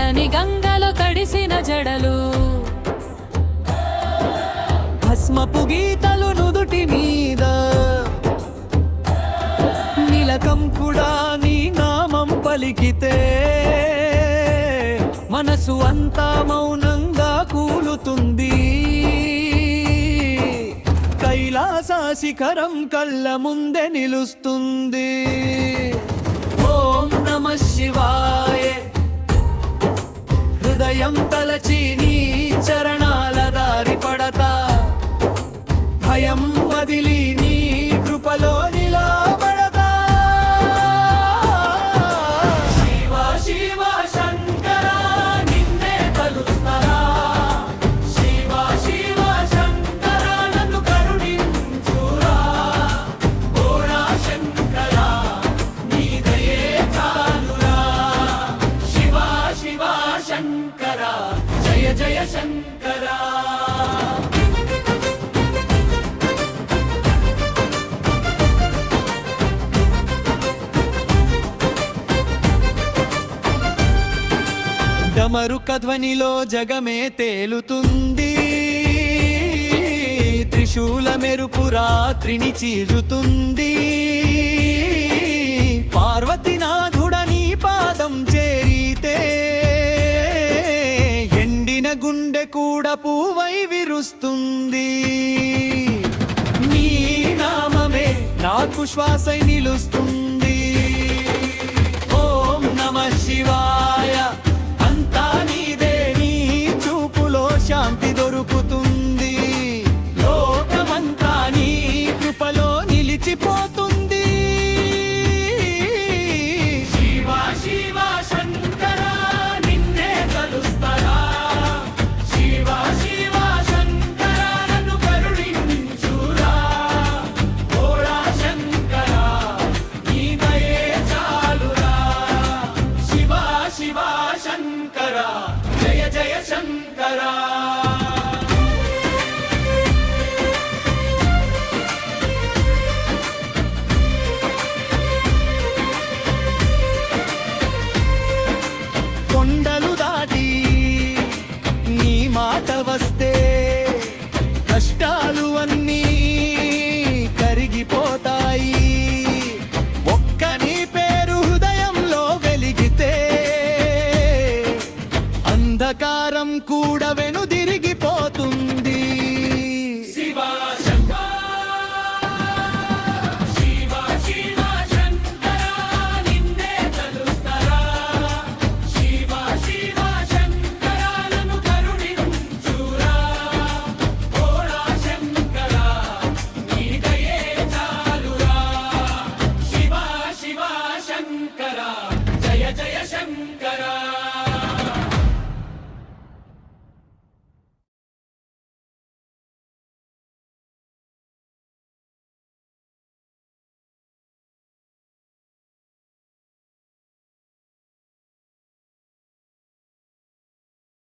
తెల్లని గంగలో తడిసిన జడలు భస్మపు గీతలు నుదుటి మీద నీలకం కూడా నీ నామం పలికితే మనసు అంతా మౌనంగా కూలుతుంది. కైలాస శిఖరం కళ్ళ ముందే నిలుస్తుంది. ఓం నమః శివాయ హృదయం తలచి నీ చరణాల దారి పడతా. భయం వదిలి నీ కృపలో నిలబడతా. శివ శివ శంకర నిన్నే తలుస్తారా. శివ శివ శంకర నన్ను కరుణించురా. ఓరా శంకర నీ దయే చాలురా. శివ శివ శంకర జయ జయ శంకర. డమరుక ధ్వనిలో జగమే తేలుతుంది. త్రిశూల మెరుపు రాత్రిని చీరుతుంది. పార్వతీనాథుడని పాదం చేరితే ఎండిన గుండె కూడా పూవై విరుస్తుంది. నీ నామమే నాకు శ్వాసై నిలుస్తుంది. ఓం నమః శివాయ శాంతి దొరుకుతుంది. లోకమంతా నీ కృపలో నిలిచిపోతుంది. శివ శివ శంకర నిన్నే తలుస్తారా. శివ శివ శంకర నన్ను కరుణించురా. ఓరా శంకర నీ దయే చాలురా. శివ శివ శంకర జయ జయ శంకర. కొండలు దాటి నీ మాట వస్తే కష్టాలు అన్నీ కరిగిపోతాయి. ఒక్క నీ పేరు హృదయంలో వెలిగితే అంధకారం